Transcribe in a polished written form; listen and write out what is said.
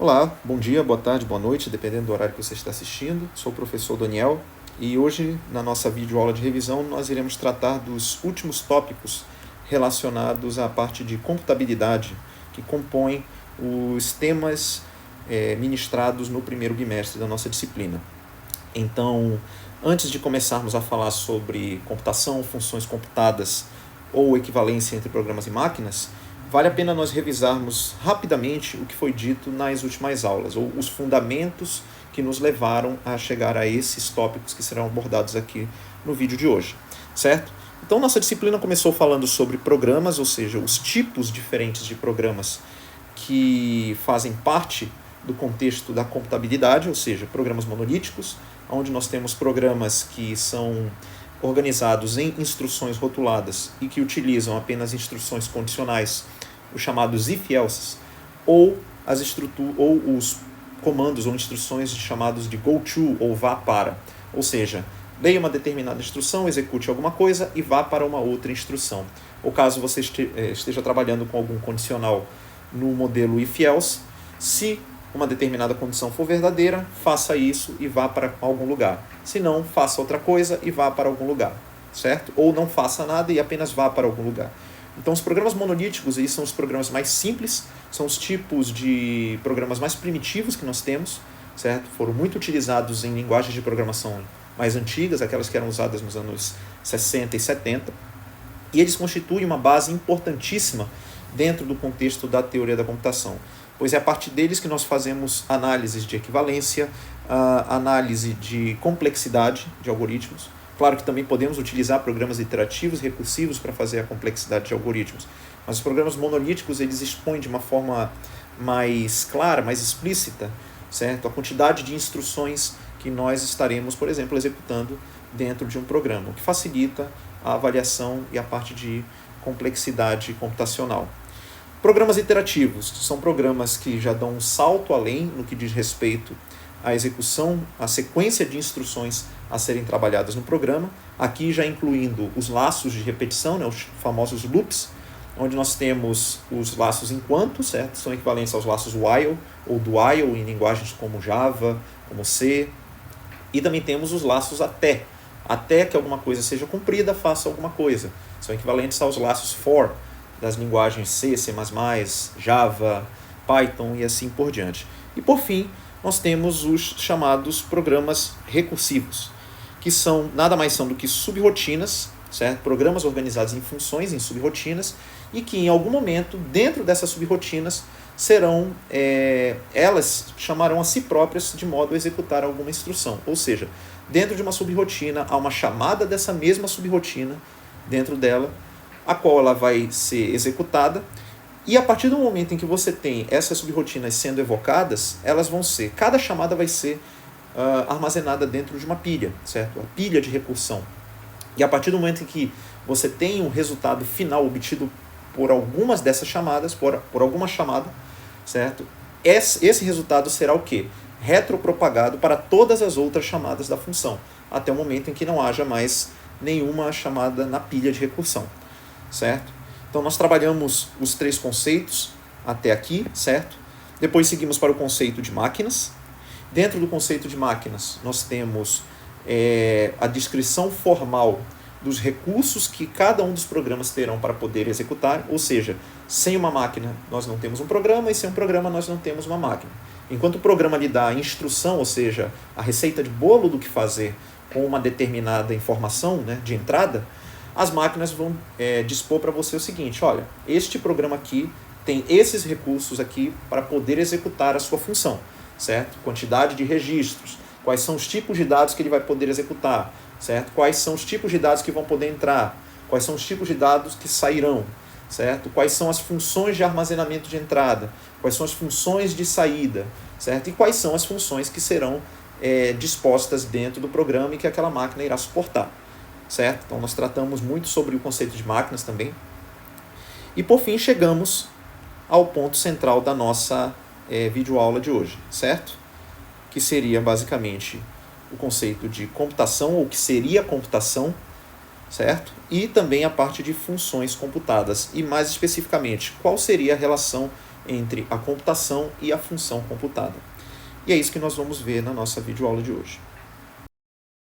Olá, bom dia, boa tarde, boa noite, dependendo do horário que você está assistindo. Sou o professor Daniel e hoje, na nossa videoaula de revisão, nós iremos tratar dos últimos tópicos relacionados à parte de computabilidade, que compõem os temas ministrados no primeiro bimestre da nossa disciplina. Então, antes de começarmos a falar sobre computação, funções computadas ou equivalência entre programas e máquinas, vale a pena nós revisarmos rapidamente o que foi dito nas últimas aulas, ou os fundamentos que nos levaram a chegar a esses tópicos que serão abordados aqui no vídeo de hoje, certo? Então, nossa disciplina começou falando sobre programas, ou seja, os tipos diferentes de programas que fazem parte do contexto da computabilidade, ou seja, programas monolíticos, onde nós temos programas que são organizados em instruções rotuladas e que utilizam apenas instruções condicionais, os chamados if-elses, ou os comandos ou instruções chamados de go-to ou vá para, ou seja, leia uma determinada instrução, execute alguma coisa e vá para uma outra instrução. Ou caso você esteja trabalhando com algum condicional no modelo if-else, se uma determinada condição for verdadeira, faça isso e vá para algum lugar. Se não, faça outra coisa e vá para algum lugar, certo? Ou não faça nada e apenas vá para algum lugar. Então, os programas monolíticos aí são os programas mais simples, são os tipos de programas mais primitivos que nós temos, certo? Foram muito utilizados em linguagens de programação mais antigas, aquelas que eram usadas nos anos 60 e 70, e eles constituem uma base importantíssima dentro do contexto da teoria da computação, pois é a partir deles que nós fazemos análises de equivalência, análise de complexidade de algoritmos. Claro que também podemos utilizar programas iterativos, recursivos para fazer a complexidade de algoritmos, mas os programas monolíticos eles expõem de uma forma mais clara, mais explícita, certo? A quantidade de instruções que nós estaremos, por exemplo, executando dentro de um programa, o que facilita a avaliação e a parte de complexidade computacional. Programas iterativos são programas que já dão um salto além no que diz respeito à execução, à sequência de instruções a serem trabalhadas no programa, aqui já incluindo os laços de repetição, né, os famosos loops, onde nós temos os laços enquanto, certo? São equivalentes aos laços while ou do while em linguagens como Java, como C, e também temos os laços até que alguma coisa seja cumprida, faça alguma coisa. São equivalentes aos laços for, das linguagens C, C++, Java, Python e assim por diante. E por fim, nós temos os chamados programas recursivos, que nada mais são do que subrrotinas, certo? Programas organizados em funções, em subrrotinas, e que em algum momento, dentro dessas subrrotinas, elas chamarão a si próprias de modo a executar alguma instrução. Ou seja, dentro de uma subrrotina, há uma chamada dessa mesma subrrotina dentro dela, a qual ela vai ser executada, e a partir do momento em que você tem essas subrrotinas sendo evocadas, cada chamada vai ser armazenada dentro de uma pilha, certo? Uma pilha de recursão. E a partir do momento em que você tem um resultado final obtido por algumas dessas chamadas, por alguma chamada, certo? Esse resultado será o quê? Retropropagado para todas as outras chamadas da função, até o momento em que não haja mais nenhuma chamada na pilha de recursão, certo? Então nós trabalhamos os três conceitos até aqui, certo? Depois seguimos para o conceito de máquinas. Dentro do conceito de máquinas, nós temos a descrição formal dos recursos que cada um dos programas terão para poder executar, ou seja, sem uma máquina nós não temos um programa e sem um programa nós não temos uma máquina. Enquanto o programa lhe dá a instrução, ou seja, a receita de bolo do que fazer com uma determinada informação, né, de entrada, as máquinas vão dispor para você o seguinte: olha, este programa aqui tem esses recursos aqui para poder executar a sua função, certo? Quantidade de registros, quais são os tipos de dados que ele vai poder executar, certo? Quais são os tipos de dados que vão poder entrar, quais são os tipos de dados que sairão, certo? Quais são as funções de armazenamento de entrada, quais são as funções de saída, certo? E quais são as funções que serão dispostas dentro do programa e que aquela máquina irá suportar, certo? Então nós tratamos muito sobre o conceito de máquinas também. E por fim chegamos ao ponto central da nossa videoaula de hoje, certo? Que seria basicamente o conceito de computação, ou que seria computação, certo? E também a parte de funções computadas. E mais especificamente, qual seria a relação entre a computação e a função computada. E é isso que nós vamos ver na nossa videoaula de hoje.